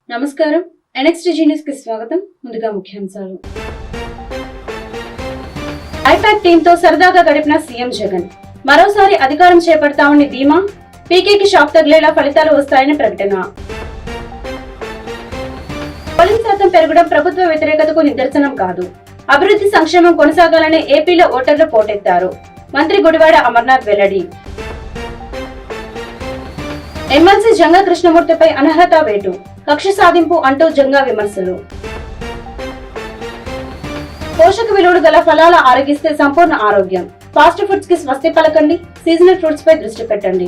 నమస్కారం. NXTG news కి స్వాగతం. ముందుగా ముఖ్యాంశాలు. ఐపాక్ టీంతో సరదాగా గడిపిన సీఎం జగన్. మరోసారి అధికారం చేపడతామని ధీమా. పీకేకి షాక్ తగిలేలా ఫలితాలు వస్తాయని ప్రకటన. పోలింగ్ శాతం పెరగడం ప్రభుత్వ వ్యతిరేకతకు నిదర్శనం కాదు. అభివృద్ధి సంక్షేమం కొనసాగాలని ఏపీలో ఓటర్లు పోటెత్తారు. మంత్రి గుడివాడ అమర్నాథ్ వెల్లడి. ఎమ్మెల్సీ జంగా కృష్ణమూర్తిపై అనర్హత వేటు. కక్ష సాధింపు అంటూ జంగా విమర్శలు. పోషక విలువలు గల ఫలాల ఆరగిస్తే సంపూర్ణ ఆరోగ్యం. ఫాస్ట్ ఫుడ్స్ కి స్వస్తి పలకండి. సీజనల్ ఫ్రూట్స్ పై దృష్టి పెట్టండి.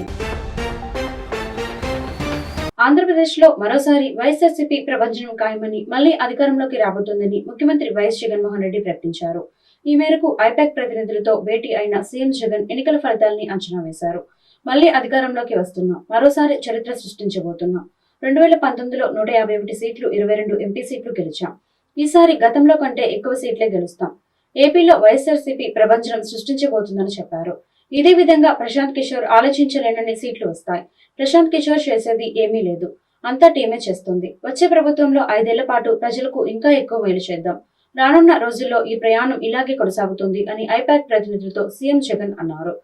ఆంధ్రప్రదేశ్ లో మరోసారి వైఎస్ఆర్సీపీ ప్రభంజనం ఖాయమని, మళ్లీ అధికారంలోకి రాబోతోందని ముఖ్యమంత్రి వైఎస్ జగన్మోహన్ రెడ్డి ప్రకటించారు. ఈ మేరకు ఐపాక్ ప్రతినిధులతో భేటీ అయిన సీఎం జగన్ ఎన్నికల ఫలితాలని అంచనా వేశారు. మళ్లీ అధికారంలోకి వస్తున్నాం, మరోసారి చరిత్ర సృష్టించబోతున్నాం. 2019లో 151 సీట్లు, 22 ఎంపీ సీట్లు గెలిచాం. ఈసారి గతంలో కంటే ఎక్కువ సీట్లే గెలుస్తాం. ఏపీలో వైఎస్ఆర్సీపీ ప్రభంజనం సృష్టించబోతుందని చెప్పారు. ఇదే విధంగా ప్రశాంత్ కిషోర్ ఆలోచించలేనన్ని సీట్లు వస్తాయి. ప్రశాంత్ కిషోర్ చేసేది ఏమీ లేదు, అంతా టీమే చేస్తుంది. వచ్చే ప్రభుత్వంలో 5 ఏళ్ల పాటు ప్రజలకు ఇంకా ఎక్కువ మేలు చేద్దాం. రానున్న రోజుల్లో ఈ ప్రయాణం ఇలాగే కొనసాగుతుంది అని ఐపాక్ ప్రతినిధులతో సీఎం జగన్ అన్నారు.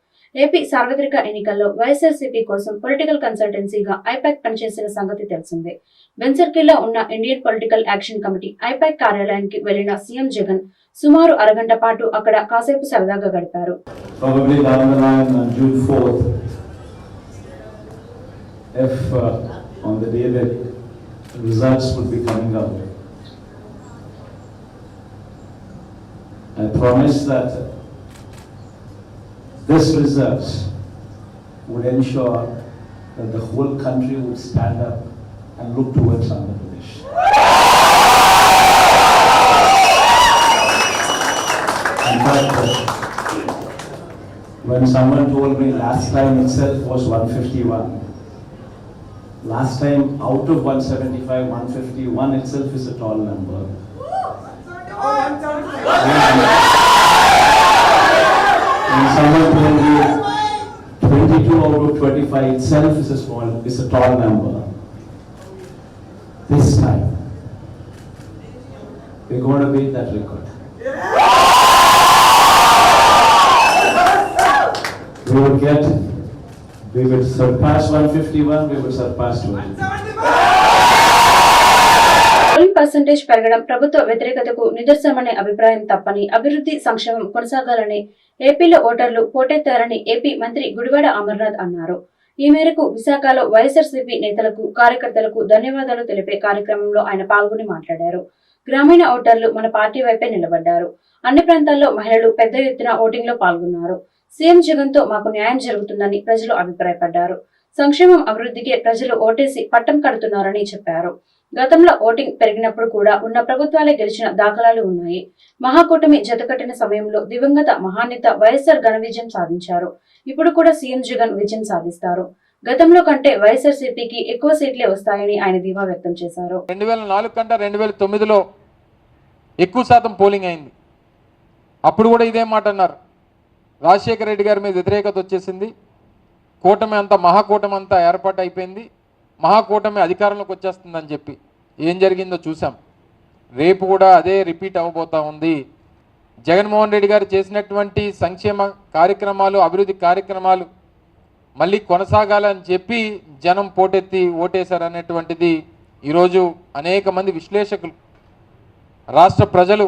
ఏపీ సార్వత్రిక ఎన్నికల్లో వైఎస్ఆర్సీపీ కోసం పొలిటికల్ కన్సల్టెన్సీగా ఐపాక్ పనిచేసిన సంగతి తెలిసిందే. బెన్సర్కిల్లో ఉన్న Indian political action committee IPAC కార్యాలయానికి వెళ్లిన సీఎం జగన్ సుమారు అరగంట పాటు అక్కడ కాసేపు సరదాగా గడిపారు. This results would ensure that the whole country would stand up and look towards Andhra Pradesh. In fact, when someone told me last time itself was 151, last time out of 175, 151 itself is a tall number. And someone told me 22 out of 25 itself is a tall number. This time, we're going to beat that record. We will surpass 151, we will surpass 200. Polling percentage పెరగడం ప్రభుత్వ వ్యతిరేకతకు నిదర్శనమనే అభిప్రాయం తప్పని, అభివృద్ధి సంక్షేమం కొనసాగాలని ఏపీలో ఓటర్లు పోటెత్తారని AP మంత్రి గుడివాడ అమర్నాథ్ అన్నారు. ఈ మేరకు విశాఖలో వైఎస్ఆర్సీపీ నేతలకు, కార్యకర్తలకు ధన్యవాదాలు తెలిపే కార్యక్రమంలో ఆయన పాల్గొని మాట్లాడారు. గ్రామీణ ఓటర్లు మన పార్టీ వైపే నిలబడ్డారు. అన్ని ప్రాంతాల్లో మహిళలు పెద్ద ఎత్తున ఓటింగ్ లో పాల్గొన్నారు. సీఎం జగన్ తో మాకు న్యాయం జరుగుతుందని ప్రజలు అభిప్రాయపడ్డారు. సంక్షేమం, అభివృద్ధికే ప్రజలు ఓటేసి పట్టం కడుతున్నారని చెప్పారు. గతంలో ఓటింగ్ పెరిగినప్పుడు కూడా ఉన్న ప్రభుత్వాలే గెలిచిన దాఖలాలు ఉన్నాయి. మహాకూటమి జతకట్టిన సమయంలో దివంగత మహానేత వైఎస్ఆర్ ఘన విజయం సాధించారు. ఇప్పుడు కూడా సీఎం జగన్ విజయం సాధిస్తారు. గతంలో కంటే వైఎస్ఆర్సీపీకి ఎక్కువ సీట్లే వస్తాయని ఆయన ధీమా వ్యక్తం చేశారు. 2004 కంటే 2009లో ఎక్కువ శాతం పోలింగ్ అయింది. అప్పుడు కూడా ఇదే మాట అన్నారు. రాజశేఖర రెడ్డి గారి మీద వ్యతిరేకత వచ్చేసింది. కూటమి అంతా, మహాకూటమి అంతా ఏర్పాటు అయిపోయింది. మహాకూటమి అధికారంలోకి వచ్చేస్తుందని చెప్పి ఏం జరిగిందో చూసాం. రేపు కూడా అదే రిపీట్ అవ్వబోతా ఉంది. జగన్మోహన్ రెడ్డి గారు చేసినటువంటి సంక్షేమ కార్యక్రమాలు, అభివృద్ధి కార్యక్రమాలు మళ్ళీ కొనసాగాలని చెప్పి జనం పోటెత్తి ఓటేశారనేటువంటిది ఈరోజు అనేక మంది విశ్లేషకులు, రాష్ట్ర ప్రజలు,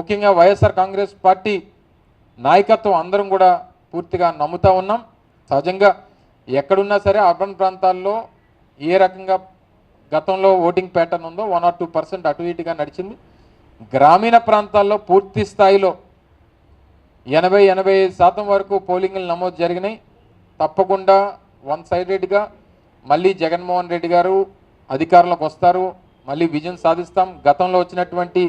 ముఖ్యంగా వైఎస్ఆర్ కాంగ్రెస్ పార్టీ నాయకత్వం అందరం కూడా పూర్తిగా నమ్ముతా ఉన్నాం. సహజంగా ఎక్కడున్నా సరే అర్బన్ ప్రాంతాల్లో ఏ రకంగా గతంలో ఓటింగ్ ప్యాటర్న్ ఉందో 1 or 2% అటు ఇటుగా నడిచింది. గ్రామీణ ప్రాంతాల్లో పూర్తి స్థాయిలో 80-85% వరకు పోలింగ్లు నమోదు జరిగినాయి. తప్పకుండా వన్ సైడెడ్గా మళ్ళీ జగన్మోహన్ రెడ్డి గారు అధికారంలోకి వస్తారు, మళ్ళీ విజయం సాధిస్తాం. గతంలో వచ్చినటువంటి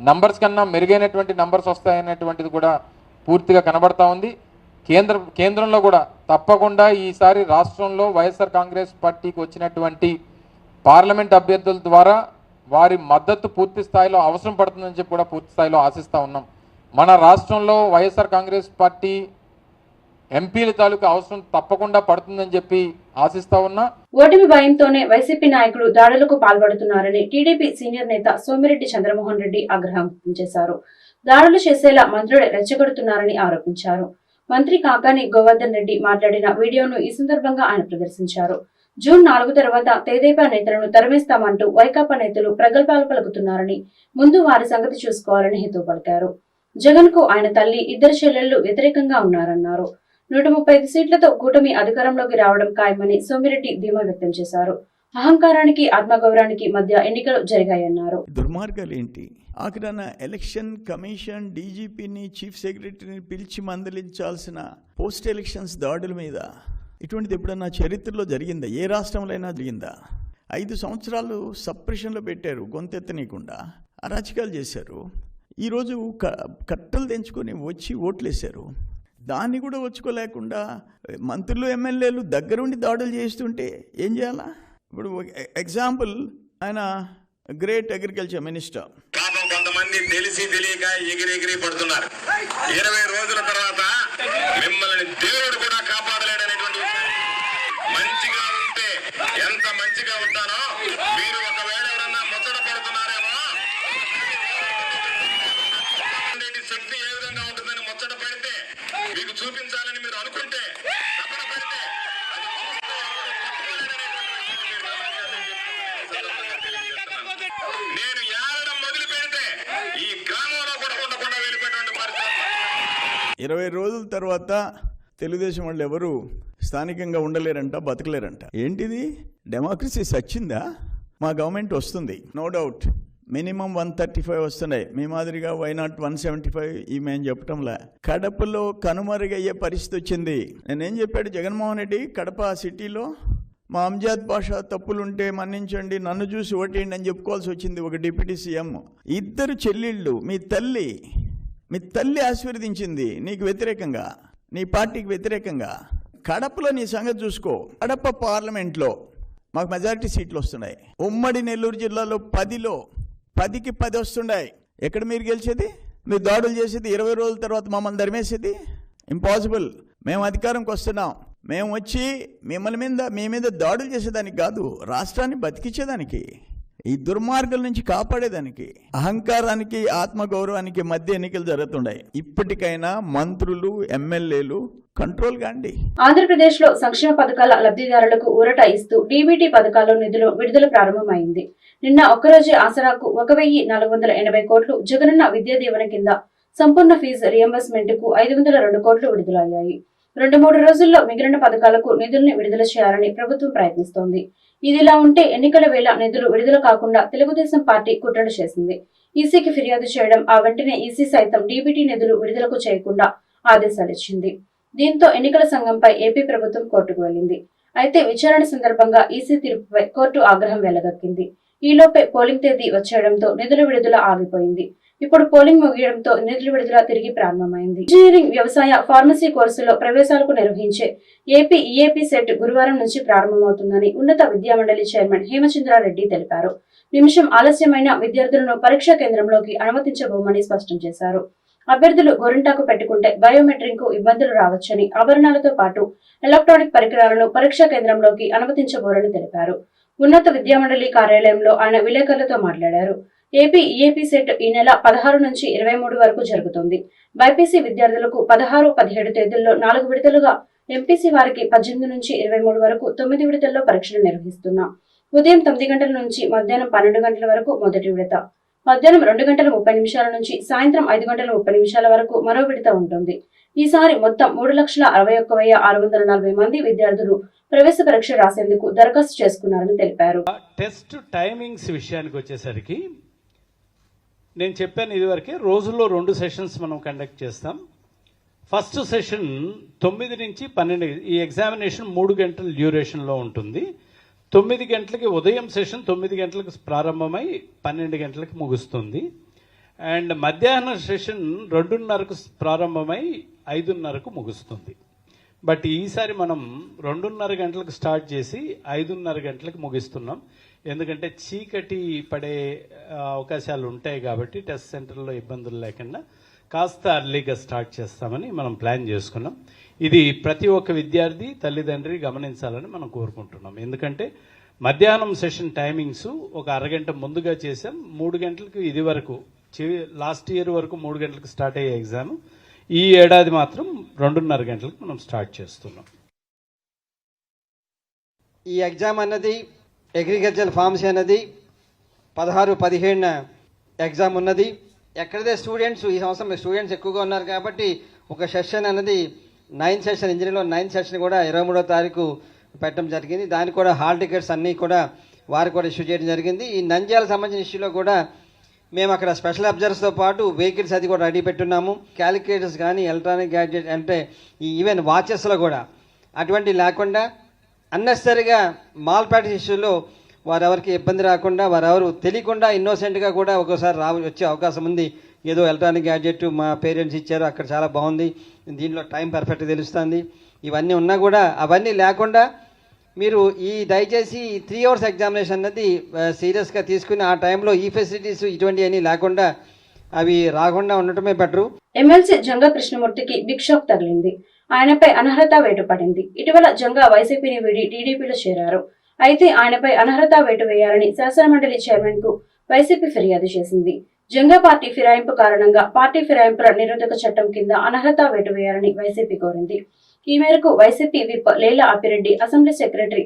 నంబర్స్ కన్నా మెరుగైనటువంటి నంబర్స్ వస్తాయనేటువంటిది కూడా పూర్తిగా కనబడతా ఉంది. కేంద్రంలో కూడా తప్పకుండా ఈసారి రాష్ట్రంలో వైఎస్ఆర్ కాంగ్రెస్ పార్టీకి వచ్చినటువంటి పార్లమెంట్ అభ్యర్థుల ద్వారా వారి మద్దతు పూర్తి స్థాయిలో అవసరం పడుతుందని చెప్పి కూడా పూర్తి స్థాయిలో ఆశిస్తూ ఉన్నాం. మన రాష్ట్రంలో వైఎస్ఆర్ కాంగ్రెస్ పార్టీ ఎంపీల తాలూకు అవసరం తప్పకుండా పడుతుందని చెప్పి ఆశిస్తా ఉన్నా. ఓటమి భయంతోనే వైసీపీ నాయకులు దాడులకు పాల్పడుతున్నారని టీడీపీ సీనియర్ నేత సోమిరెడ్డి చంద్రమోహన్ రెడ్డి ఆగ్రహం వ్యక్తం చేశారు. దాడులు చేసేలా మంత్రులు రెచ్చగొడుతున్నారని ఆరోపించారు. మంత్రి కాకాని గోవర్ధన్ రెడ్డి మాట్లాడిన వీడియోను ఈ సందర్భంగా ఆయన ప్రదర్శించారు. జూన్ 4 తర్వాత తెదేపా నేతలను తరిమేస్తామంటూ వైకాపా నేతలు ప్రగల్భాలు పలుకుతున్నారని, ముందు వారి సంగతి చూసుకోవాలని హితవు పలికారు. జగన్ కు ఆయన తల్లి, ఇద్దరు చెల్లెళ్లు వ్యతిరేకంగా ఉన్నారన్నారు. 135 సీట్లతో కూటమి అధికారంలోకి రావడం ఖాయమని సోమిరెడ్డి ధీమా వ్యక్తం చేశారు. అహంకారానికి ఆత్మగౌరవానికి మధ్య ఎన్నికలు జరిగాయన్నారు. దుర్మార్గాలు ఏంటి? ఆఖరణ ఎలక్షన్ కమిషన్ డీజీపీని, చీఫ్ సెక్రటరీని పిలిచి మందలించాల్సిన పోస్ట్ ఎలక్షన్స్ దాడుల మీద ఇటువంటిది ఎప్పుడన్నా చరిత్రలో జరిగిందా? ఏ రాష్ట్రంలో అయినా జరిగిందా? 5 సంవత్సరాలు సప్రెషన్లో పెట్టారు, గొంతెత్తనీయకుండా అరాచకాలు చేశారు. ఈరోజు కట్టలు తెంచుకొని వచ్చి ఓట్లేశారు. దాన్ని కూడా వచ్చుకోలేకుండా మంత్రులు, ఎమ్మెల్యేలు దగ్గరుండి దాడులు చేస్తుంటే ఏం చేయాలా? ఇప్పుడు ఎగ్జాంపుల్, ఆయన గ్రేట్ అగ్రికల్చర్ మినిస్టర్. పాపం కొంతమంది తెలిసి తెలియక ఎగిరెగిరి పడుతున్నారు. 20 రోజుల తర్వాత మిమ్మల్ని దేవుడు కూడా కాపాడలేడనేటువంటి మంచిగా ఉంటే ఎంత మంచిగా ఉంటానో మీరు ఒకవేళ ఎవరన్నా ముచ్చట పడుతున్నారేమో, శక్తి ఏ విధంగా ఉంటుందని ముచ్చట పడితే మీకు చూపించాలని మీరు అనుకుంటే తపన పడితే నేను ఏడడం మొదలు పెడితే ఈ గ్రామంలో కూడా ఉండకుండా వెళ్ళిపోయినటువంటి పరిస్థితి. 20 రోజుల తర్వాత తెలుగుదేశం వాళ్ళు ఎవరు స్థానికంగా ఉండలేరంట, బతకలేరంట. ఏంటిది? డెమోక్రసీ సచ్చిందా? మా గవర్నమెంట్ వస్తుంది, నో డౌట్. మినిమం 135 వస్తున్నాయి. మీ మాదిరిగా వైనాట్ 175 ఈ మేము చెప్పటంలా. కడపలో కనుమరుగయ్యే పరిస్థితి వచ్చింది. నేనేం చెప్పాడు జగన్మోహన్ రెడ్డి? కడప సిటీలో మా అంజాద్ భాష తప్పులుంటే మన్నించండి, నన్ను చూసి ఓటేయండి అని చెప్పుకోవాల్సి వచ్చింది ఒక డిప్యూటీ సీఎం. 2 చెల్లెళ్ళు, మీ తల్లి ఆశీర్వదించింది నీకు వ్యతిరేకంగా, నీ పార్టీకి వ్యతిరేకంగా. కడపలో నీ సంగతి చూసుకో. కడప పార్లమెంట్లో మాకు మెజారిటీ సీట్లు వస్తున్నాయి. ఉమ్మడి నెల్లూరు జిల్లాలో 10కి 10 వస్తున్నాయి. ఎక్కడ మీరు గెలిచేది? మీరు దాడులు చేసేది 20 రోజుల తర్వాత మమ్మల్ని ధర్మేసేది ఇంపాసిబుల్. మేము అధికారంకి వస్తున్నాం, మేము వచ్చి మీ మీద దాడులు చేసేదానికి కాదు, రాష్ట్రాన్ని బతికించేదానికి, ఈ దుర్మార్గాల నుంచి కాపాడేదానికి. అహంకారానికి ఆత్మగౌరవానికి మధ్య ఎన్నికలు జరుగుతున్నాయి. ఇప్పటికైనా మంత్రులు, ఎమ్మెల్యేలు కంట్రోల్ కాండి. ఆంధ్రప్రదేశ్ లో సంక్షేమ పథకాల లబ్ధిదారులకు ఊరట ఇస్తూ డీబీటీ పథకాల్లో నిధులు విడుదల ప్రారంభమైంది. నిన్న ఒక్కరోజే ఆసరాకు 1,480 కోట్లు, జగనన్న విద్యా దీవెన కింద సంపూర్ణ ఫీజు రియంబర్స్మెంట్ కు 502 కోట్లు విడుదలయ్యాయి. 2-3 రోజుల్లో మిగిలిన పథకాలకు నిధుల్ని విడుదల చేయాలని ప్రభుత్వం ప్రయత్నిస్తోంది. ఇదిలా ఉంటే ఎన్నికల వేళ నిధులు విడుదల కాకుండా తెలుగుదేశం పార్టీ కుట్రలు చేసింది. ఈసీకి ఫిర్యాదు చేయడం, ఆ వెంటనే ఈసీ సైతం డీబీటీ నిధులు విడుదలకు చేయకుండా ఆదేశాలిచ్చింది. దీంతో ఎన్నికల సంఘంపై ఏపీ ప్రభుత్వం కోర్టుకు వెళ్లింది. అయితే విచారణ సందర్భంగా ఈసీ తీర్పుపై కోర్టు ఆగ్రహం వెళ్లగక్కింది. ఈలోపే పోలింగ్ తేదీ వచ్చేయడంతో నిధుల విడుదల ఆగిపోయింది. ఇప్పుడు పోలింగ్ ముగియడంతో నిధుల విడుదల తిరిగి ప్రారంభమైంది. ఇంజనీరింగ్, వ్యవసాయ, ఫార్మసీ కోర్సులో ప్రవేశాలకు నిర్వహించే ఏపీ ఈఏపీ సెట్ గురువారం నుంచి ప్రారంభమవుతుందని ఉన్నత విద్యామండలి చైర్మన్ హేమచంద్రారెడ్డి తెలిపారు. నిమిషం ఆలస్యమైన విద్యార్థులను పరీక్షా కేంద్రంలోకి అనుమతించబోమని స్పష్టం చేశారు. అభ్యర్థులు గోరింటాకు పెట్టుకుంటే బయోమెట్రిక్ కు ఇబ్బందులు రావచ్చని, ఆభరణాలతో పాటు ఎలక్ట్రానిక్ పరికరాలను పరీక్షా కేంద్రంలోకి అనుమతించబోరని తెలిపారు. ఉన్నత విద్యామండలి కార్యాలయంలో ఆయన విలేకరులతో మాట్లాడారు. ఏపీ ఈఏపీ సెట్ ఈ నెల 16 నుంచి 23 వరకు జరుగుతుంది. బైపీసీ విద్యార్థులకు 16, 17 తేదీల్లో 4 విడతలుగా, ఎంపీసీ వారికి 18 నుంచి 23 వరకు 9 విడతల్లో పరీక్షలు నిర్వహిస్తున్నాం. ఉదయం 9 గంటల నుంచి మధ్యాహ్నం 12 గంటల వరకు మొదటి విడత, మధ్యాహ్నం 2 గంటల 30 నిమిషాల నుంచి సాయంత్రం 5 గంటల 30 నిమిషాల వరకు మరో విడత ఉంటుంది. ఈసారి మొత్తం 3,61,640 మంది విద్యార్థులు ప్రవేశ పరీక్ష రాసేందుకు దరఖాస్తు చేసుకున్నారని తెలిపారు. టెస్ట్ టైమింగ్స్ విషయానికి వచ్చేసరికి నేను చెప్పాను ఇదివరకే, రోజుల్లో 2 సెషన్స్ మనం కండక్ట్ చేస్తాం. ఫస్ట్ సెషన్ 9 నుంచి 12, ఈ ఎగ్జామినేషన్ 3 గంటల డ్యూరేషన్లో ఉంటుంది. 9 గంటలకి ఉదయం సెషన్ 9 గంటలకు ప్రారంభమై 12 గంటలకు ముగుస్తుంది. అండ్ మధ్యాహ్నం సెషన్ 2:30కు ప్రారంభమై 5:30కు ముగుస్తుంది. బట్ ఈసారి మనం 2:30 గంటలకు స్టార్ట్ చేసి 5:30 గంటలకు ముగిస్తున్నాం. ఎందుకంటే చీకటి పడే అవకాశాలు ఉంటాయి కాబట్టి టెస్ట్ సెంటర్లో ఇబ్బందులు లేకుండా కాస్త అర్లీగా స్టార్ట్ చేస్తామని మనం ప్లాన్ చేసుకున్నాం. ఇది ప్రతి ఒక్క విద్యార్థి తల్లిదండ్రి గమనించాలని మనం కోరుకుంటున్నాం. ఎందుకంటే మధ్యాహ్నం సెషన్ టైమింగ్స్ ఒక అరగంట ముందుగా చేసాం. 3 గంటలకు ఇది వరకు లాస్ట్ ఇయర్ వరకు 3 గంటలకు స్టార్ట్ అయ్యే ఎగ్జామ్ ఈ ఏడాది మాత్రం 2:30 గంటలకు మనం స్టార్ట్ చేస్తున్నాం. ఈ ఎగ్జామ్ అన్నది అగ్రికల్చర్ ఫార్మసీ అన్నది 16-17 ఎగ్జామ్ ఉన్నది. ఎక్కడైతే స్టూడెంట్స్ ఈ సంవత్సరం స్టూడెంట్స్ ఎక్కువగా ఉన్నారు కాబట్టి ఒక సెషన్ అన్నది 9th సెషన్ ఇంజనీరింగ్లో 9th సెషన్ కూడా 23వ తారీఖు పెట్టడం జరిగింది. దానికి కూడా హాల్ టికెట్స్ అన్నీ కూడా వారు కూడా ఇష్యూ చేయడం జరిగింది. ఈ నంద్యాలకు సంబంధించిన ఇష్యూలో కూడా మేము అక్కడ స్పెషల్ అబ్జర్వర్స్తో పాటు వెహికల్స్ అది కూడా రెడీ పెట్టున్నాము. క్యాలిక్యులేటర్స్ కానీ ఎలక్ట్రానిక్ గ్యాడ్జెట్ అంటే ఈ ఈవెన్ వాచెస్లో కూడా అటువంటి లేకుండా అన్నెసరీగా మాల్ ప్రాక్టీస్ ఇష్యూలో వారెవరికి ఇబ్బంది రాకుండా వారెవరు తెలియకుండా ఇన్నోసెంట్గా కూడా ఒక్కోసారి వచ్చే అవకాశం ఉంది. ఏదో ఎలక్ట్రానిక్ గ్యాడ్జెట్ మా పేరెంట్స్ ఇచ్చారు అక్కడ చాలా బాగుంది, దీంట్లో టైం పర్ఫెక్ట్గా తెలుస్తుంది, ఇవన్నీ ఉన్నా కూడా అవన్నీ లేకుండా మీరు ఈ దయచేసి 3 hours ఎగ్జామినేషన్ అన్నది సీరియస్గా తీసుకుని ఆ టైంలో ఈ ఫెసిలిటీస్ ఇటువంటి అన్నీ లేకుండా అవి రాకుండా ఉండటమే బెటరు. ఎమ్మెల్సీ జంగా కృష్ణమూర్తికి బిగ్ షాక్ తగిలింది. ఆయనపై అనర్హత వేటు పడింది. ఇటీవల జంగా వైసీపీని వీడి టీడీపీలో చేరారు. అయితే ఆయనపై అనర్హత వేటు వేయాలని శాసనమండలి చైర్మన్ కు వైసీపీ ఫిర్యాదు చేసింది. జంగా పార్టీ ఫిరాయింపు కారణంగా పార్టీ ఫిరాయింపుల నిరోధక చట్టం కింద అనర్హత వేటు వేయాలని వైసీపీ కోరింది. ఈ మేరకు YCP whip Lela Appireddy assembly secretary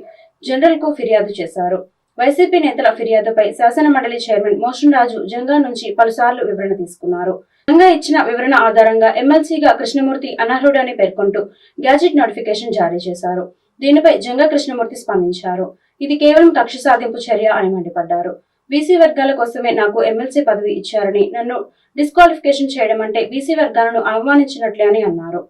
general కు ఫిర్యాదు చేశారు. వైసీపీ నేతల ఫిర్యాదుపై శాసనమండలి చైర్మన్ మోషన్ రాజు జంగా నుంచి పలుసార్లు వివరణ తీసుకున్నారు. జంగా ఇచ్చిన వివరణ ఆధారంగా ఎమ్మెల్సీగా కృష్ణమూర్తి అనర్హుడని పేర్కొంటూ గ్యాజెట్ నోటిఫికేషన్ జారీ చేశారు. దీనిపై జంగా కృష్ణమూర్తి స్పందించారు. ఇది కేవలం కక్ష సాధింపు చర్య అని మండిపడ్డారు. బీసీ వర్గాల కోసమే నాకు ఎమ్మెల్సీ పదవి ఇచ్చారని నన్ను డిస్క్వాలిఫికేషన్ చేయడం అంటే బీసీ వర్గాలను అవమానించినట్లే అని అన్నారు.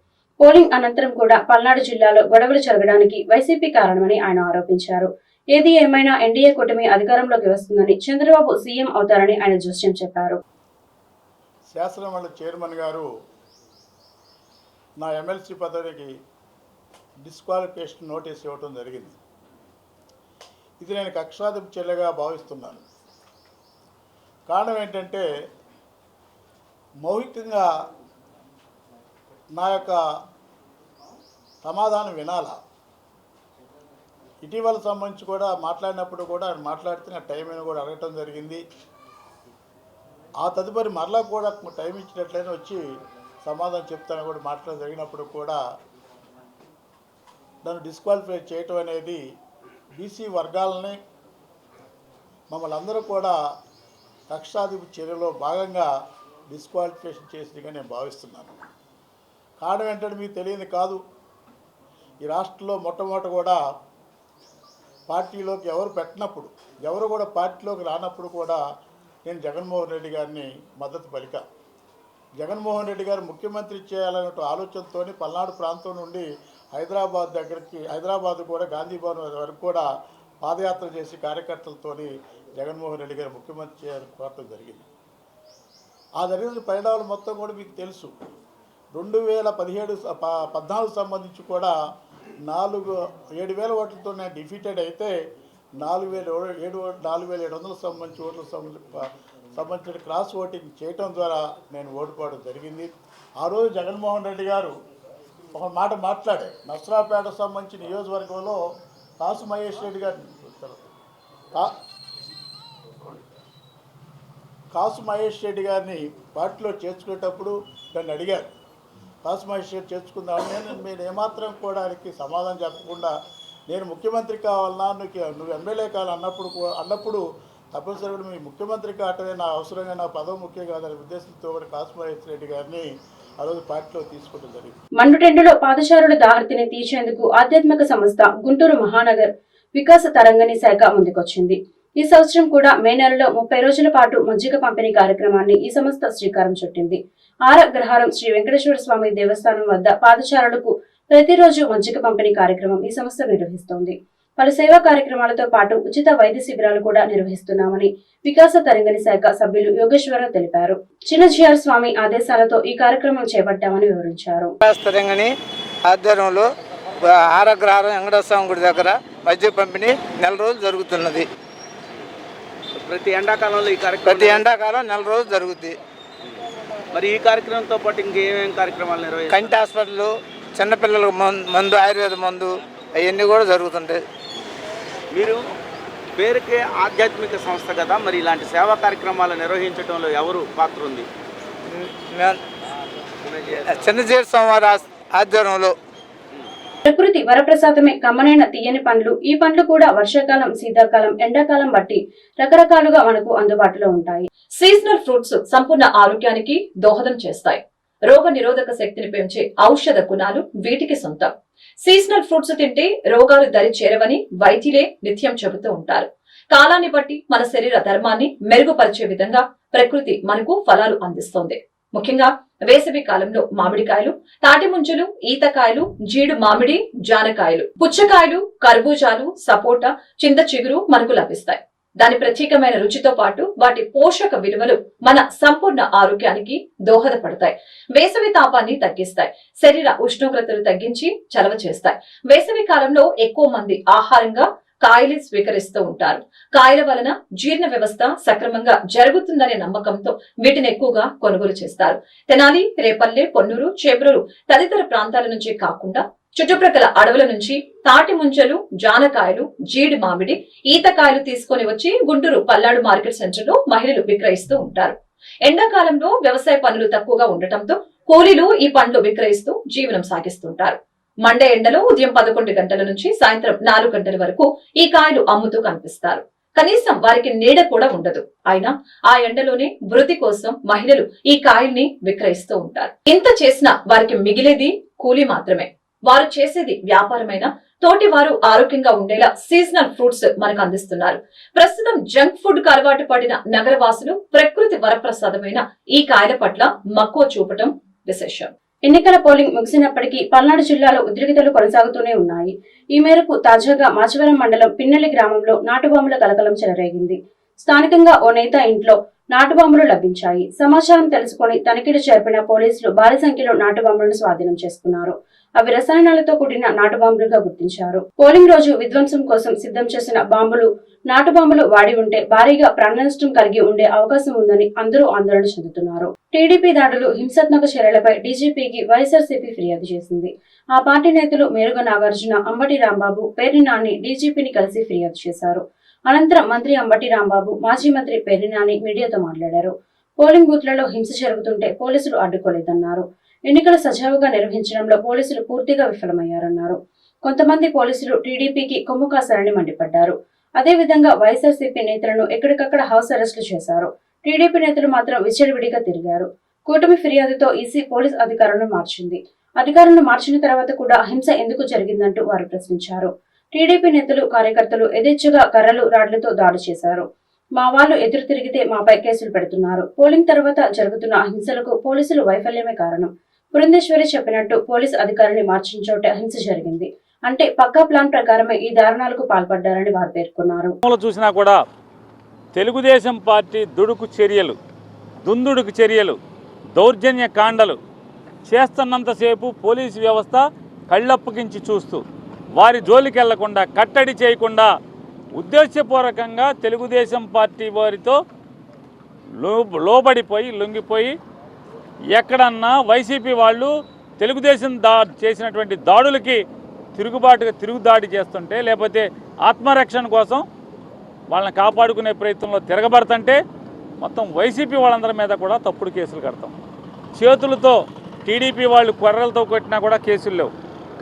పోలింగ్ అనంతరం కూడా పల్నాడు జిల్లాలో గొడవలు జరగడానికి వైసీపీ కారణమని ఆయన ఆరోపించారు. ఏది ఏమైనా ఎన్డీఏ కూటమి అధికారంలోకి వస్తుందని, చంద్రబాబు సీఎం అవుతారని ఆయన జోస్యం చెప్పారు. శాసనమండలి చైర్మన్ గారు నా ఎమ్మెల్సీ పదవికి డిస్క్వాలిఫికేషన్ నోటీస్ ఇవ్వడం జరిగింది. ఇది నేను కక్షాదింపు చర్యగా భావిస్తున్నాను. కారణం ఏంటంటే మౌఖికంగా నా యొక్క సమాధానం వినాలా. ఇటీవల సంబంధించి కూడా మాట్లాడినప్పుడు కూడా ఆయన మాట్లాడితే నా టైం అయినా కూడా అడగటం జరిగింది. ఆ తదుపరి మరలా కూడా టైం ఇచ్చినట్లయినా వచ్చి సమాధానం చెప్తాను కూడా మాట్లాడ జరిగినప్పుడు కూడా నన్ను డిస్క్వాలిఫై చేయటం అనేది బీసీ వర్గాలని మమ్మల్ని అందరూ కూడా కక్షాధిప చర్యలో భాగంగా డిస్క్వాలిఫికేషన్ చేసిందిగా నేను భావిస్తున్నాను. కారణం ఏంటంటే మీకు తెలియదు కాదు, ఈ రాష్ట్రంలో మొట్టమొదట కూడా పార్టీలోకి ఎవరు పెట్టినప్పుడు, ఎవరు కూడా పార్టీలోకి రానప్పుడు కూడా నేను జగన్మోహన్ రెడ్డి గారిని మద్దతు పలికా. జగన్మోహన్ రెడ్డి గారు ముఖ్యమంత్రి చేయాలనే ఆలోచనతో పల్నాడు ప్రాంతం నుండి హైదరాబాద్ కూడా గాంధీ భవన్ వరకు కూడా పాదయాత్ర చేసి కార్యకర్తలతో జగన్మోహన్ రెడ్డి గారు ముఖ్యమంత్రి చేయాలని కోరటం జరిగింది. ఆ జరిగిన పరిణామాలు మొత్తం కూడా మీకు తెలుసు. 2014 సంబంధించి కూడా 7,000 ఓట్లతో నేను డిఫీటెడ్ అయితే 4,700 సంబంధించి ఓట్లకు సంబంధించిన క్రాస్ ఓటింగ్ చేయటం ద్వారా నేను ఓడిపోవడం జరిగింది. ఆ రోజు జగన్మోహన్ రెడ్డి గారు ఒక మాట మాట్లాడే, నర్సరావుపేట సంబంధించిన నియోజకవర్గంలో కాసు మహేష్ రెడ్డి గారిని పార్టీలో చేర్చుకునేటప్పుడు నన్ను అడిగారు, కాసు మహేష్ రెడ్డి చేర్చుకుందామని. మీరు ఏమాత్రం కూడా ఆయనకి సమాధానం చెప్పకుండా నేను ముఖ్యమంత్రి కావాలన్నా నువ్వు ఎమ్మెల్యే కావాలన్నప్పుడు తప్పనిసరిగా మీ ముఖ్యమంత్రి కావటమే నా అవసరంగా, నా పదవి ముఖ్యం కాదనే ఉద్దేశంతో కూడా కాసు మహేష్ రెడ్డి గారిని ఆ రోజు పార్టీలో తీసుకోవడం జరిగింది. మండుటెండలో పాదచారుల దాహర్తిని తీర్చేందుకు ఆధ్యాత్మిక సంస్థ గుంటూరు మహానగర్ వికాస తరంగిణి శాఖ ముందుకొచ్చింది. ఈ సంవత్సరం కూడా మే నెలలో 30 రోజుల పాటు మజ్జిగ పంపిణీ కార్యక్రమాన్ని ఈ సంస్థ శ్రీకారం చుట్టింది. ఆరగ్రహారం శ్రీ వెంకటేశ్వర స్వామి దేవస్థానం వద్ద పాదచారులకు ప్రతిరోజు మజ్జిగ పంపిణీ కార్యక్రమం ఈ సంస్థ నిర్వహిస్తోంది. పలు సేవా కార్యక్రమాలతో పాటు ఉచిత వైద్య శిబిరాలు కూడా నిర్వహిస్తున్నామని వికాస తరంగిణి శాఖ సభ్యులు యోగేశ్వరరావు తెలిపారు. చిన్నజీఆర్ స్వామి ఆదేశాలతో ఈ కార్యక్రమం చేపట్టామని వివరించారు. ఆధ్వర్యంలో ఆరగ్రహారం వెంకటేశ్వర స్వామి గుడి దగ్గర మజ్జిగ పంపిణీ 4 రోజులు జరుగుతున్నది. ప్రతి ఎండాకాలంలో ఈ కార్యక్రమం ప్రతి ఎండాకాలం 4 రోజులు జరుగుద్ది. మరి ఈ కార్యక్రమంతో పాటు ఇంకేమేమి కార్యక్రమాలు నిర్వహిస్తారు? కంటి హాస్పిటల్, చిన్నపిల్లలకు మందు, ఆయుర్వేద మందు అవన్నీ కూడా జరుగుతుంటాయి. మీరు పేరుకే ఆధ్యాత్మిక సంస్థ కదా, మరి ఇలాంటి సేవా కార్యక్రమాలు నిర్వహించడంలో ఎవరు పాత్ర ఉంది? చిన్నజీవి స్వామివారి ఆధ్వర్యంలో. ప్రకృతి వరప్రసాదమే కమ్మనైన తీయని పండ్లు. ఈ పండ్లు కూడా వర్షాకాలం, శీతాకాలం, ఎండాకాలం బట్టి రకరకాలుగా మనకు అందుబాటులో ఉంటాయి. సీజనల్ ఫ్రూట్స్ సంపూర్ణ ఆరోగ్యానికి దోహదం చేస్తాయి. రోగ నిరోధక శక్తిని పెంచే ఔషధ గుణాలు వీటికి సొంతం. సీజనల్ ఫ్రూట్స్ తింటే రోగాలు దరి చేరవని వైద్యులే నిత్యం చెబుతూ ఉంటారు. కాలాన్ని బట్టి మన శరీర ధర్మాన్ని మెరుగుపరిచే విధంగా ప్రకృతి మనకు ఫలాలు అందిస్తోంది. ముఖ్యంగా వేసవి కాలంలో మామిడికాయలు, తాటి ముంజలు, ఈతకాయలు, జీడు మామిడి, జానకాయలు, పుచ్చకాయలు, కర్బూజాలు, సపోటా, చింత చిగురు మనకు లభిస్తాయి. దాని ప్రత్యేకమైన రుచితో పాటు వాటి పోషక విలువలు మన సంపూర్ణ ఆరోగ్యానికి దోహదపడతాయి. వేసవి తాపాన్ని తగ్గిస్తాయి. శరీర ఉష్ణోగ్రతలు తగ్గించి చలవ చేస్తాయి. వేసవి కాలంలో ఎక్కువ మంది ఆహారంగా కాయలు స్వీకరిస్తూ ఉంటారు. కాయల వలన జీర్ణ వ్యవస్థ సక్రమంగా జరుగుతుందనే నమ్మకంతో వీటిని ఎక్కువగా కొనుగోలు చేస్తారు. తెనాలి, రేపల్లె, పొన్నూరు, చేబ్రోలు తదితర ప్రాంతాల నుంచి కాకుండా చుట్టుప్రక్కల అడవుల నుంచి తాటి ముంజలు, జానకాయలు, జీడి మామిడి, ఈతకాయలు తీసుకొని వచ్చి గుంటూరు పల్నాడు మార్కెట్ సెంటర్ లో మహిళలు విక్రయిస్తూ ఉంటారు. ఎండాకాలంలో వ్యవసాయ పనులు తక్కువగా ఉండటంతో కూలీలు ఈ పండ్లు విక్రయిస్తూ జీవనం సాగిస్తుంటారు. మండే ఎండలో ఉదయం 11 గంటల నుంచి సాయంత్రం 4 గంటల వరకు ఈ కాయలు అమ్ముతూ కనిపిస్తారు. కనీసం వారికి నీడ కూడా ఉండదు. అయినా ఆ ఎండలోనే వృత్తి కోసం మహిళలు ఈ కాయల్ని విక్రయిస్తూ ఉంటారు. ఇంత చేసినా వారికి మిగిలేది కూలీ మాత్రమే. వారు చేసేది వ్యాపారమైన తోటి వారు ఆరోగ్యంగా ఉండేలా సీజనల్ ఫ్రూట్స్ మనకు అందిస్తున్నారు. ప్రస్తుతం జంక్ ఫుడ్ కు అలవాటు పడిన నగరవాసులు ప్రకృతి వరప్రసాదమైన ఈ కాయల పట్ల మక్కువ చూపటం విశేషం. ఎన్నికల పోలింగ్ ముగిసినప్పటికీ పల్నాడు జిల్లాలో ఉద్రిక్తతలు కొనసాగుతూనే ఉన్నాయి. ఈ మేరకు తాజాగా మాచవరం మండలం పిన్నెల్లి గ్రామంలో నాటుబాంబుల కలకలం చెలరేగింది. స్థానికంగా ఓ నేత ఇంట్లో నాటుబాంబులు లభించాయి. సమాచారం తెలుసుకుని తనిఖీలు జరిపిన పోలీసులు భారీ సంఖ్యలో నాటుబాంబులను స్వాధీనం చేసుకున్నారు. అవి రసాయనాలతో కూడిన నాటుబాంబులుగా గుర్తించారు. పోలింగ్ రోజు విధ్వంసం కోసం సిద్ధం చేసిన బాంబులు, నాటుబాంబులు వాడి ఉంటే భారీగా ప్రాణ నష్టం కలిగి ఉండే అవకాశం ఉందని అందరూ ఆందోళన చెందుతున్నారు. టీడీపీ దాడులు, హింసాత్మక చర్యలపై డీజీపీకి వైఎస్ఆర్సీపీ ఫిర్యాదు చేసింది. ఆ పార్టీ నేతలు మేరుగ నాగార్జున, అంబటి రాంబాబు, పేర్ని నాని డీజీపీని కలిసి ఫిర్యాదు చేశారు. అనంతరం మంత్రి అంబటి రాంబాబు, మాజీ మంత్రి పేర్ని నాని మీడియాతో మాట్లాడారు. పోలింగ్ బూత్లలో హింస జరుగుతుంటే పోలీసులు అడ్డుకోలేదన్నారు. ఎన్నికలు సజావుగా నిర్వహించడంలో పోలీసులు పూర్తిగా విఫలమయ్యారన్నారు. కొంతమంది పోలీసులు టీడీపీకి కొమ్ము కాశారని మండిపడ్డారు. అదేవిధంగా వైఎస్ఆర్సీపీ నేతలను ఎక్కడికక్కడ హౌస్ అరెస్టులు చేశారు. టీడీపీ నేతలు మాత్రం విచ్చలవిడిగా తిరిగారు. కూటమి ఫిర్యాదుతో ఈసీ పోలీస్ అధికారులను మార్చింది. అధికారులను మార్చిన తర్వాత కూడా హింస ఎందుకు జరిగిందంటూ వారు ప్రశ్నించారు. టీడీపీ నేతలు, కార్యకర్తలు యథేచ్ఛగా కర్రలు, రాడ్లతో దాడి చేశారు. మా వాళ్ళు ఎదురు తిరిగితే మాపై కేసులు పెడుతున్నారు. పోలింగ్ తర్వాత జరుగుతున్న హింసలకు పోలీసులు వైఫల్యమే కారణం. పురంధేశ్వరి చెప్పినట్టు పోలీసు అధికారిని మార్చిన చోట హింస జరిగింది. అంటే పక్కా ప్లాన్ ప్రకారమే ఈ దారుణాలకు పాల్పడ్డారని వారు పేర్కొన్నారు. చూసినా కూడా తెలుగుదేశం పార్టీ దుడుకు చర్యలు, దుందుడుకు చర్యలు, దౌర్జన్య కాండలు చేస్తున్నంతసేపు పోలీసు వ్యవస్థ కళ్ళప్పగించి చూస్తూ వారి జోలికి వెళ్లకుండా, కట్టడి చేయకుండా ఉద్దేశపూర్వకంగా తెలుగుదేశం పార్టీ వారితో లోబడిపోయి, లొంగిపోయి ఎక్కడన్నా వైసీపీ వాళ్ళు తెలుగుదేశం చేసినటువంటి దాడులకి తిరుగుదాడి చేస్తుంటే, లేకపోతే ఆత్మరక్షణ కోసం వాళ్ళని కాపాడుకునే ప్రయత్నంలో తిరగబడుతుంటే మొత్తం వైసీపీ వాళ్ళందరి మీద కూడా తప్పుడు కేసులు కడతాం. చేతులతో టీడీపీ వాళ్ళు కొర్రలతో కొట్టినా కూడా కేసులు లేవు.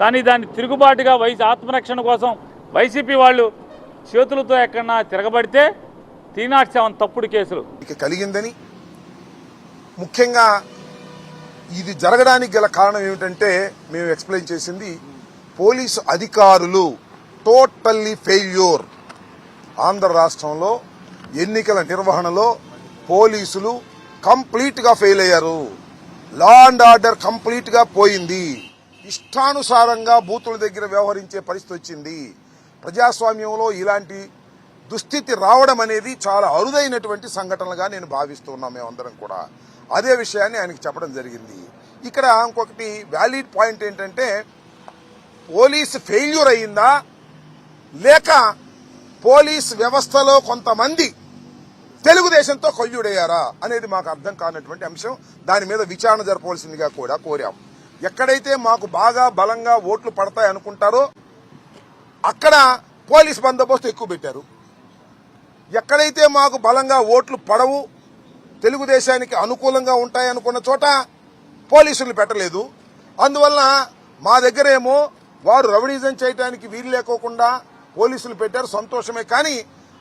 కానీ దాన్ని తిరుగుబాటుగా ఆత్మరక్షణ కోసం వైసీపీ వాళ్ళు చేతులతో ఎక్కడన్నా తిరగబడితే 307 తప్పుడు కేసులు కలిగిందని, ముఖ్యంగా ఇది జరగడానికి గల కారణం ఏమిటంటే మేము ఎక్స్ప్లెయిన్ చేసింది పోలీసు అధికారులు టోటల్లీ ఫెయిల్యూర్. ఆంధ్ర రాష్ట్రంలో ఎన్నికల నిర్వహణలో పోలీసులు కంప్లీట్గా ఫెయిల్ అయ్యారు. లా అండ్ ఆర్డర్ కంప్లీట్గా పోయింది. ఇష్టానుసారంగా బూతుల దగ్గర వ్యవహరించే పరిస్థితి వచ్చింది. ప్రజాస్వామ్యంలో ఇలాంటి దుస్థితి రావడం అనేది చాలా అరుదైనటువంటి సంఘటనలుగా నేను భావిస్తున్నాం. మేమందరం కూడా అదే విషయాన్ని ఆయనకి చెప్పడం జరిగింది. ఇక్కడ ఇంకొకటి వ్యాలిడ్ పాయింట్ ఏంటంటే, పోలీసు ఫెయిల్యూర్ అయ్యిందా లేక పోలీస్ వ్యవస్థలో కొంతమంది తెలుగుదేశంతో కొల్లుడయ్యారా అనేది మాకు అర్థం కానటువంటి అంశం. దాని మీద విచారణ జరపవలసిందిగా కూడా కోరాం. ఎక్కడైతే మాకు బాగా బలంగా ఓట్లు పడతాయి అనుకుంటారో అక్కడ పోలీస్ బందోబస్తు ఎక్కువ పెట్టారు. ఎక్కడైతే మాకు బలంగా ఓట్లు పడవు, తెలుగుదేశానికి అనుకూలంగా ఉంటాయనుకున్న చోట పోలీసులు పెట్టలేదు. అందువల్ల మా దగ్గరేమో వారు రౌడీజం చేయడానికి వీలు లేకోకుండా పోలీసులు పెట్టారు, సంతోషమే. కానీ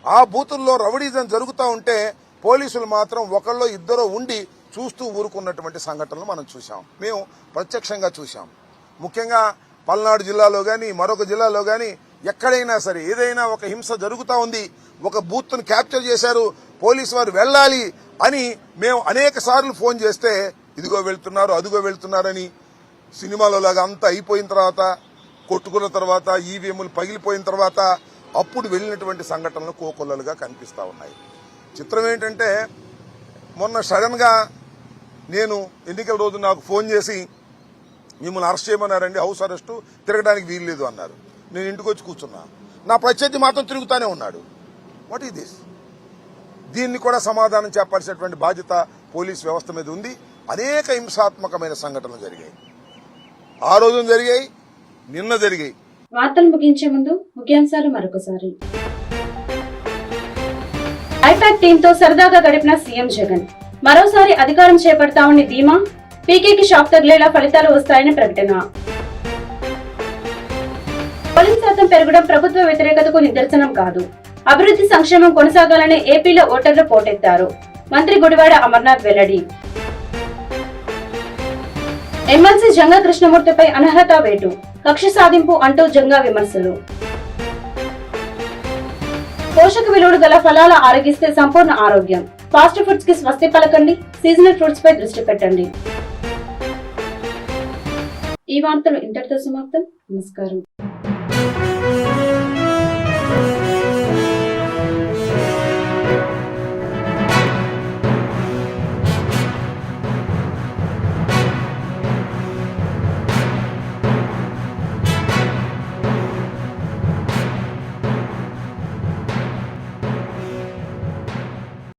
ఆ బూతుల్లో రౌడీజం జరుగుతూ ఉంటే పోలీసులు మాత్రం ఒకళ్ళో ఇద్దరో ఉండి చూస్తూ ఊరుకున్నటువంటి సంఘటనలు మనం చూసాం, మేము ప్రత్యక్షంగా చూసాం. ముఖ్యంగా పల్నాడు జిల్లాలో కానీ మరొక జిల్లాలో కానీ ఎక్కడైనా సరే ఏదైనా ఒక హింస జరుగుతూ ఉంది, ఒక బూత్ను క్యాప్చర్ చేశారు, పోలీసు వారు వెళ్ళాలి అని మేము అనేక సార్లు ఫోన్ చేస్తే ఇదిగో వెళ్తున్నారు అదిగో వెళ్తున్నారని సినిమాలో లాగా అంతా అయిపోయిన తర్వాత, కొట్టుకున్న తర్వాత, ఈవీఎంలు పగిలిపోయిన తర్వాత అప్పుడు వెళ్ళినటువంటి సంఘటనలు కోకొల్లలుగా కనిపిస్తూ ఉన్నాయి. చిత్రం ఏంటంటే మొన్న సడన్గా నేను ఎన్నికల రోజు నాకు ఫోన్ చేసి మిమ్మల్ని అరెస్ట్ చేయమన్నారండి, హౌస్ అరెస్టు, తిరగడానికి వీలు లేదు అన్నారు. నేను ఇంటికి వచ్చి కూర్చున్నా, నా ప్రత్యర్థి మాత్రం తిరుగుతానే ఉన్నాడు. What is this? దీన్ని కూడా సమాధానం చెప్పాల్సినటువంటి బాధ్యత పోలీస్ వ్యవస్థ మీద ఉంది. అనేక హింసాత్మకమైన సంఘటనలు జరిగాయి, ఆ రోజు జరిగాయి, నిన్న జరిగాయి. వార్తలు ముగించే ముందు ముఖ్యాంశాలు మరొకసారి. ఐపాక్ టీంతో సరదాగా గడిపిన సీఎం జగన్, మరోసారి అధికారం చేపడతామని ధీమా, పీకేకి షాక్ తగిలేలా ఫలితాలు వస్తాయని ప్రకటన. పోలింగ్ శాతం పెరగడం ప్రభుత్వ వ్యతిరేకతకు నిదర్శనం కాదు, అభివృద్ధి సంక్షేమం కొనసాగాలని ఏపీలో ఓటర్లు పోటెత్తారు, మంత్రి గుడివాడ అమర్నాథ్ వెల్లడి. ఎమ్మెల్సీ జంగా కృష్ణమూర్తిపై అనర్హత వేటు, కక్ష సాధింపు అంటూ జంగా విమర్శలు. పోషక విలువలు గల ఫలాల ఆరగిస్తే సంపూర్ణ ఆరోగ్యం, ఫాస్ట్ ఫుడ్స్ కి స్వస్తి పలకండి, సీజనల్ ఫ్రూట్స్ పై దృష్టి పెట్టండి. ఈ వార్తలు ఇంతటితో సమాప్తం. నమస్కారం.